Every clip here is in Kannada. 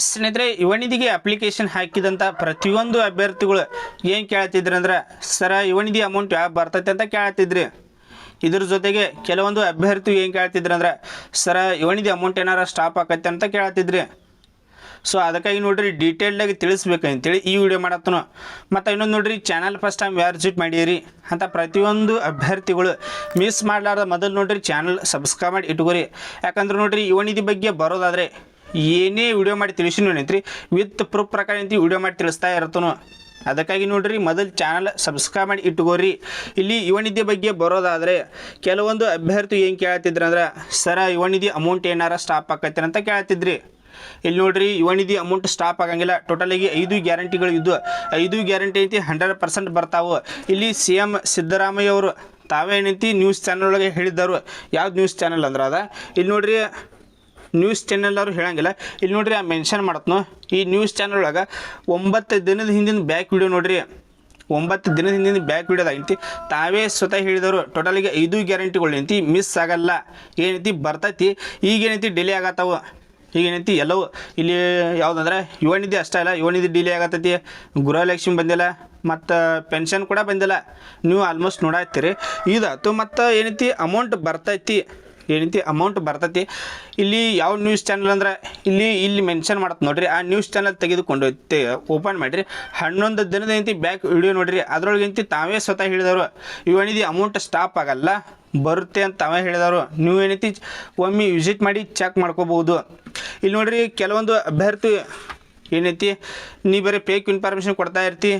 ಸ್ನೇಹಿತರೆ, ಯುವನಿಧಿಗೆ ಅಪ್ಲಿಕೇಶನ್ ಹಾಕಿದಂಥ ಪ್ರತಿಯೊಂದು ಅಭ್ಯರ್ಥಿಗಳು ಏನು ಕೇಳ್ತಿದ್ರಿ ಅಂದ್ರೆ, ಸರ ಯುವನಿಧಿ ಅಮೌಂಟ್ ಯಾವ ಬರ್ತೈತೆ ಅಂತ ಕೇಳ್ತಿದ್ರಿ. ಇದ್ರ ಜೊತೆಗೆ ಕೆಲವೊಂದು ಅಭ್ಯರ್ಥಿ ಏನು ಕೇಳ್ತಿದ್ರಿ ಅಂದ್ರೆ, ಸರ ಯುವನಿಧಿ ಅಮೌಂಟ್ ಏನಾರ ಸ್ಟಾಪ್ ಆಕತ್ತೆ ಅಂತ ಕೇಳ್ತಿದ್ರಿ. ಸೊ ಅದಕ್ಕಾಗಿ ನೋಡ್ರಿ ಡೀಟೇಲ್ಡಾಗಿ ತಿಳಿಸ್ಬೇಕಂತೇಳಿ ಈ ವಿಡಿಯೋ ಮಾಡತ್ತನು. ಮತ್ತು ಇನ್ನೊಂದು ನೋಡ್ರಿ, ಚಾನಲ್ ಫಸ್ಟ್ ಟೈಮ್ ಯಾರು ವಿಸಿಟ್ ಮಾಡಿರಿ ಅಂತ ಪ್ರತಿಯೊಂದು ಅಭ್ಯರ್ಥಿಗಳು ಮಿಸ್ ಮಾಡಲಾರ್ದ ಮೊದಲು ನೋಡ್ರಿ ಚಾನಲ್ ಸಬ್ಸ್ಕ್ರೈಬ್ ಮಾಡಿ ಇಟ್ಕೋರಿ. ಯಾಕಂದ್ರೆ ನೋಡ್ರಿ ಯುವನಿಧಿ ಬಗ್ಗೆ ಬರೋದಾದರೆ ಏನೇ ವಿಡಿಯೋ ಮಾಡಿ ತಿಳಿಸಿ ನೋಡಿತ್ರಿ ವಿತ್ ಪ್ರೂಫ್ ಪ್ರಕಾರ ಅಂತ ವಿಡಿಯೋ ಮಾಡಿ ತಿಳಿಸ್ತಾ ಇರ್ತನು. ಅದಕ್ಕಾಗಿ ನೋಡ್ರಿ ಮೊದಲು ಚಾನಲ್ ಸಬ್ಸ್ಕ್ರೈಬ್ ಮಾಡಿ ಇಟ್ಕೋರಿ. ಇಲ್ಲಿ ಯುವನಿಧಿ ಬಗ್ಗೆ ಬರೋದಾದರೆ ಕೆಲವೊಂದು ಅಭ್ಯರ್ಥಿ ಏನು ಕೇಳ್ತಿದ್ರಂದ್ರೆ, ಸರ ಯುವನಿಧಿ ಅಮೌಂಟ್ ಏನಾರ ಸ್ಟಾಪ್ ಆಕೈತೆ ಅಂತ ಕೇಳ್ತಿದ್ರಿ. ಇಲ್ಲಿ ನೋಡ್ರಿ ಯುವನಿಧಿ ಅಮೌಂಟ್ ಸ್ಟಾಪ್ ಆಗಂಗಿಲ್ಲ. ಟೋಟಲಾಗಿ 5 ಗ್ಯಾರಂಟಿಗಳು ಇದ್ದು 5 ಗ್ಯಾರಂಟಿ ಐತಿ 100% ಬರ್ತಾವೆ. ಇಲ್ಲಿ CM ಸಿದ್ದರಾಮಯ್ಯ ಅವರು ತಾವೇನೈತಿ ನ್ಯೂಸ್ ಚಾನಲ್ ಒಳಗೆ ಹೇಳಿದ್ದರು. ಯಾವ್ದು ನ್ಯೂಸ್ ಚಾನಲ್ ಅಂದ್ರೆ ಅದ ಇಲ್ಲಿ ನೋಡ್ರಿ, ನ್ಯೂಸ್ ಚಾನಲ್ ಅವರು ಹೇಳಂಗಿಲ್ಲ. ಇಲ್ಲಿ ನೋಡ್ರಿ ಆ ಮೆನ್ಷನ್ ಮಾಡತ್ನು. ಈ ನ್ಯೂಸ್ ಚಾನಲ್ ಒಳಗೆ 9 ದಿನದ ಹಿಂದಿನ ಬ್ಯಾಕ್ ವಿಡಿಯೋ ನೋಡ್ರಿ, 9 ದಿನದ ಹಿಂದಿನ ಬ್ಯಾಕ್ ವಿಡಿಯೋದಾಗೈತಿ ತಾವೇ ಸ್ವತಃ ಹೇಳಿದರು. ಟೋಟಲಿಗೆ 5 ಗ್ಯಾರಂಟಿಗಳು ಏನೈತಿ ಮಿಸ್ ಆಗಲ್ಲ, ಏನೈತಿ ಬರ್ತೈತಿ. ಈಗೇನೈತಿ ಡಿಲೇ ಆಗತ್ತಾವ. ಈಗೇನೈತಿ ಎಲ್ಲವೂ ಇಲ್ಲಿ ಯಾವುದಂದ್ರೆ ಯುವನಿಧಿ ಅಷ್ಟೇ ಇಲ್ಲ, ಯುವನಿಧಿ ಡಿಲೇ ಆಗತ್ತೈತಿ, ಗೃಹಲಕ್ಷ್ಮಿ ಬಂದಿಲ್ಲ, ಮತ್ತು ಪೆನ್ಷನ್ ಕೂಡ ಬಂದಿಲ್ಲ. ನೀವು ಆಲ್ಮೋಸ್ಟ್ ನೋಡಾತ್ತೀರಿ ಇದಾಯ್ತು. ಮತ್ತು ಏನೈತಿ ಅಮೌಂಟ್ ಬರ್ತೈತಿ, ಏನೈತಿ ಅಮೌಂಟ್ ಬರ್ತೈತಿ. ಇಲ್ಲಿ ಯಾವ ನ್ಯೂಸ್ ಚಾನಲ್ ಅಂದ್ರೆ ಇಲ್ಲಿ ಮೆನ್ಷನ್ ಮಾಡತ್ತೆ ನೋಡ್ರಿ. ಆ ನ್ಯೂಸ್ ಚಾನಲ್ ತೆಗೆದುಕೊಂಡು ಓಪನ್ ಮಾಡಿರಿ, 11 ದಿನದ ಏನೈತಿ ಬ್ಯಾಕ್ ವಿಡಿಯೋ ನೋಡಿರಿ. ಅದ್ರೊಳಗೆ ಏನೈತಿ ತಾವೇ ಸ್ವತಃ ಹೇಳಿದವರು ಯುವನಿಧಿ ಅಮೌಂಟ್ ಸ್ಟಾಪ್ ಆಗಲ್ಲ, ಬರುತ್ತೆ ಅಂತ ತಾವೇ ಹೇಳಿದವರು. ನೀವು ಏನೈತಿ ಒಮ್ಮೆ ವಿಸಿಟ್ ಮಾಡಿ ಚೆಕ್ ಮಾಡ್ಕೋಬೋದು. ಇಲ್ಲಿ ನೋಡ್ರಿ ಕೆಲವೊಂದು ಅಭ್ಯರ್ಥಿ ಏನೈತಿ ನೀ ಬರೀ ಫೇಕ್ ಇನ್ಫಾರ್ಮೇಷನ್ ಕೊಡ್ತಾ ಇರ್ತಿ,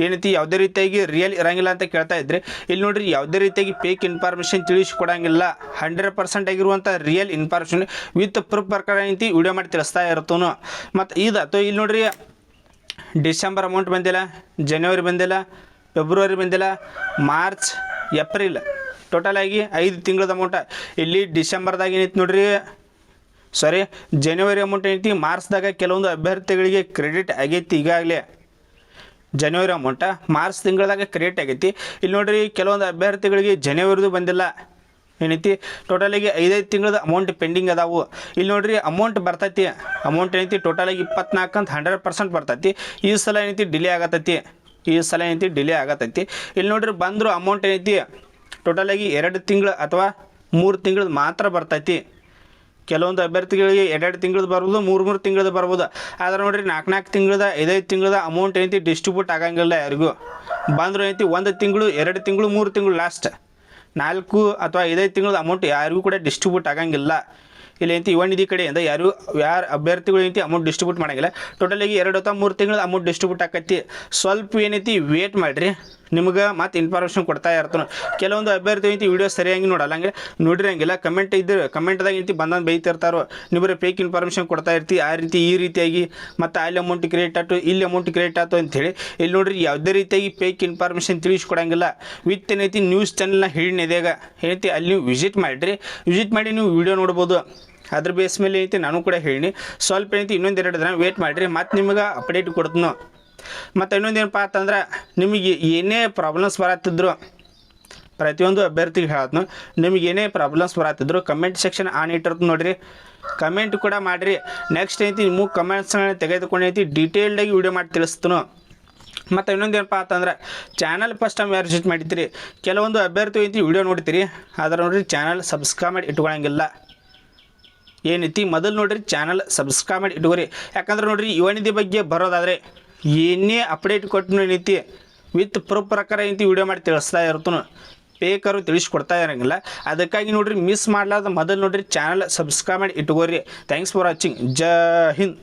ಏನೈತಿ ಯಾವುದೇ ರೀತಿಯಾಗಿ ರಿಯಲ್ ಇರಂಗಿಲ್ಲ ಅಂತ ಕೇಳ್ತಾ ಇದ್ರಿ. ಇಲ್ಲಿ ನೋಡ್ರಿ ಯಾವುದೇ ರೀತಿಯಾಗಿ ಫೇಕ್ ಇನ್ಫಾರ್ಮೇಷನ್ ತಿಳಿಸ್ಕೊಡಂಗಿಲ್ಲ. 100% ಆಗಿರುವಂಥ ರಿಯಲ್ ಇನ್ಫಾರ್ಮೇಷನ್ ವಿತ್ ಪ್ರೂಫ್ ಪ್ರಕಾರ ಏನೈತಿ ವಿಡಿಯೋ ಮಾಡಿ ತಿಳಿಸ್ತಾ ಇರ್ತನು. ಮತ್ತು ಇದಾಯ್ತು. ಇಲ್ಲಿ ನೋಡ್ರಿ ಡಿಸೆಂಬರ್ ಅಮೌಂಟ್ ಬಂದಿಲ್ಲ, ಜನವರಿ ಬಂದಿಲ್ಲ, ಫೆಬ್ರವರಿ ಬಂದಿಲ್ಲ, ಮಾರ್ಚ್, ಏಪ್ರಿಲ್ ಟೋಟಲಾಗಿ 5 ತಿಂಗಳದ ಅಮೌಂಟ. ಇಲ್ಲಿ ಡಿಸೆಂಬರ್ದಾಗ ಏನೈತಿ ನೋಡ್ರಿ, ಸಾರಿ ಜನವರಿ ಅಮೌಂಟ್ ಏನೈತಿ ಮಾರ್ಚ್ದಾಗ ಕೆಲವೊಂದು ಅಭ್ಯರ್ಥಿಗಳಿಗೆ ಕ್ರೆಡಿಟ್ ಆಗೈತಿ. ಈಗಾಗಲೇ ಜನವರಿ ಅಮೌಂಟ ಮಾರ್ಚ್ ತಿಂಗಳದಾಗ ಕ್ರೆಡಿಟ್ ಆಗೈತಿ. ಇಲ್ಲಿ ನೋಡ್ರಿ ಕೆಲವೊಂದು ಅಭ್ಯರ್ಥಿಗಳಿಗೆ ಜನವರಿದು ಬಂದಿಲ್ಲ, ಏನೈತಿ ಟೋಟಲಾಗಿ 5 ತಿಂಗಳದ ಅಮೌಂಟ್ ಪೆಂಡಿಂಗ್ ಅದಾವು. ಇಲ್ಲಿ ನೋಡ್ರಿ ಅಮೌಂಟ್ ಬರ್ತೈತಿ. ಅಮೌಂಟ್ ಏನೈತಿ ಟೋಟಲಾಗಿ 24 ಅಂತ 100% ಬರ್ತೈತಿ. ಈ ಸಲ ಏನೈತಿ ಡಿಲೇ ಆಗತ್ತೈತಿ, ಇಲ್ಲಿ ನೋಡ್ರಿ ಬಂದರು ಅಮೌಂಟ್ ಏನೈತಿ ಟೋಟಲಾಗಿ 2 ತಿಂಗಳು ಅಥವಾ 3 ತಿಂಗಳದ್ದು ಮಾತ್ರ ಬರ್ತೈತಿ. ಕೆಲವೊಂದು ಅಭ್ಯರ್ಥಿಗಳಿಗೆ 2 ತಿಂಗಳದ್ದು ಬರ್ಬೋದು, 3 ತಿಂಗಳದ್ದು ಬರ್ಬೋದು. ಆದರೆ ನೋಡ್ರಿ 4 ತಿಂಗಳದ 5 ತಿಂಗಳದ ಅಮೌಂಟ್ ಏನೈತಿ ಡಿಸ್ಟ್ರಿಬ್ಯೂಟ್ ಆಗಂಗಿಲ್ಲ ಯಾರಿಗೂ. ಬಂದರು ಏನೈತಿ 1 ತಿಂಗಳು, 2 ತಿಂಗಳು, 3 ತಿಂಗಳು, ಲಾಸ್ಟ್ 4 ಅಥವಾ 5 ತಿಂಗಳದ ಅಮೌಂಟ್ ಯಾರಿಗೂ ಕೂಡ ಡಿಸ್ಟ್ರಿಬ್ಯೂಟ್ ಆಗಂಗಿಲ್ಲ. ಇಲ್ಲಿ ಏನೈತಿ ಯುವನಿಧಿ ಕಡೆಯಿಂದ ಯಾರು ಅಭ್ಯರ್ಥಿಗಳು ಏನೈತಿ ಅಮೌಂಟ್ ಡಿಸ್ಟ್ರಿಬ್ಯೂಟ್ ಮಾಡಂಗಿಲ್ಲ. ಟೋಟಲಾಗಿ 2 ಅಥವಾ 3 ತಿಂಗಳ ಅಮೌಂಟ್ ಡಿಸ್ಟ್ರಿಬ್ಯೂಟ್ ಆಕೈತಿ. ಸ್ವಲ್ಪ ಏನೈತಿ ವೇಟ್ ಮಾಡಿರಿ, ನಿಮ್ಗೆ ಮತ್ತೆ ಇನ್ಫಾರ್ಮೇಷನ್ ಕೊಡ್ತಾ ಇರ್ತಾನೆ. ಕೆಲವೊಂದು ಅಭ್ಯರ್ಥಿ ಐತಿ ವಿಡಿಯೋ ಸರಿಯಾಗಿ ನೋಡಲ್ಲ, ಹಂಗೆ ನೋಡಿರಂಗಿಲ್ಲ. ಕಮೆಂಟ್ದಾಗ ಏನೈತಿ ಬಂದಂದು ಬೈತಿರ್ತಾರೋ, ನೀವು ಫೇಕ್ ಇನ್ಫಾರ್ಮೇಷನ್ ಕೊಡ್ತಾ ಇರ್ತಿ ಆ ರೀತಿ ಈ ರೀತಿಯಾಗಿ, ಮತ್ತು ಅಲ್ಲಿ ಅಮೌಂಟ್ ಕ್ರಿಯೇಟ್ ಆಯ್ತು, ಇಲ್ಲಿ ಅಮೌಂಟ್ ಕ್ರಿಯೇಟ್ ಆಯ್ತು ಅಂಥೇಳಿ. ಇಲ್ಲಿ ನೋಡ್ರಿ ಯಾವುದೇ ರೀತಿಯಾಗಿ ಫೇಕ್ ಇನ್ಫಾರ್ಮೇಷನ್ ತಿಳಿಸ್ಕೊಡಂಗಿಲ್ಲ. ವಿತ್ ಏನೈತಿ ನ್ಯೂಸ್ ಚಾನಲ್ನ ಹೇಳಿದಾಗ ಏನೈತಿ ಅಲ್ಲಿ ನೀವು ವಿಸಿಟ್ ಮಾಡಿ ನೀವು ವಿಡಿಯೋ ನೋಡ್ಬೋದು. ಅದ್ರ ಬೇಸ್ ಮೇಲೆ ಏನೈತಿ ನಾನು ಕೂಡ ಹೇಳಿ ಸ್ವಲ್ಪ ಏನೈತಿ ಇನ್ನೊಂದೆರಡು ದಿನ ವೇಟ್ ಮಾಡಿರಿ, ಮತ್ತು ನಿಮ್ಗೆ ಅಪ್ಡೇಟ್ ಕೊಡ್ತೀನಿ. ಮತ್ತು ಇನ್ನೊಂದೇನಪ್ಪ ಅಂತಂದ್ರೆ, ನಿಮಗೆ ಏನೇ ಪ್ರಾಬ್ಲಮ್ಸ್ ಬರತ್ತಿದ್ರು ಪ್ರತಿಯೊಂದು ಅಭ್ಯರ್ಥಿಗೆ ಹೇಳ್ತೀನಿ, ನಿಮಗೆ ಏನೇ ಪ್ರಾಬ್ಲಮ್ಸ್ ಬರತ್ತಿದ್ರು ಕಮೆಂಟ್ ಸೆಕ್ಷನ್ ಆನ್ ಇಟ್ಟಿರ್ತೀನಿ ನೋಡಿರಿ, ಕಮೆಂಟ್ ಕೂಡ ಮಾಡಿರಿ. ನೆಕ್ಸ್ಟ್ ಐತಿ ನಿಮಗೆ ಕಮೆಂಟ್ಸ್ಗಳನ್ನ ತೆಗೆದುಕೊಂಡು ಐತಿ ಡೀಟೇಲ್ಡಾಗಿ ವಿಡಿಯೋ ಮಾಡಿ ತಿಳಿಸ್ತೀನಿ. ಮತ್ತು ಇನ್ನೊಂದೇನಪ್ಪ ಅಂತಂದ್ರೆ, ಚಾನಲ್ ಫಸ್ಟ್ ಟೈಮ್ ಯಾರು ವಿಸಿಟ್ ಮಾಡಿರ್ತೀರಿ, ಕೆಲವೊಂದು ಅಭ್ಯರ್ಥಿ ಐತಿ ವಿಡಿಯೋ ನೋಡ್ತೀರಿ, ಆದರೆ ನೋಡಿರಿ ಚಾನಲ್ ಸಬ್ಸ್ಕ್ರೈಬ್ ಮಾಡಿ ಇಟ್ಕೊಳ್ಳಂಗಿಲ್ಲ. ಏನೈತಿ ಮೊದಲು ನೋಡ್ರಿ ಚಾನಲ್ ಸಬ್ಸ್ಕ್ರೈಬ್ ಮಾಡಿ ಇಟ್ಕೋರಿ. ಯಾಕಂದ್ರೆ ನೋಡ್ರಿ ಯುವನಿಧಿ ಬಗ್ಗೆ ಬರೋದಾದರೆ ಏನೇ ಅಪ್ಡೇಟ್ ಕೊಟ್ಟು ಏನೈತಿ ವಿತ್ ಪ್ರೂಫ್ ಪ್ರಕಾರ ಏನೈತಿ ವಿಡಿಯೋ ಮಾಡಿ ತಿಳಿಸ್ತಾ ಇರ್ತನು. ಬೇಕಾದ್ರು ತಿಳಿಸ್ಕೊಡ್ತಾ ಇರೋಂಗಿಲ್ಲ. ಅದಕ್ಕಾಗಿ ನೋಡ್ರಿ ಮಿಸ್ ಮಾಡಲಾರ್ದ ಮೊದಲು ನೋಡ್ರಿ ಚಾನಲ್ ಸಬ್ಸ್ಕ್ರೈಬ್ ಮಾಡಿ ಇಟ್ಕೋರಿ. Thanks for watching. ಜೈ ಹಿಂದ್.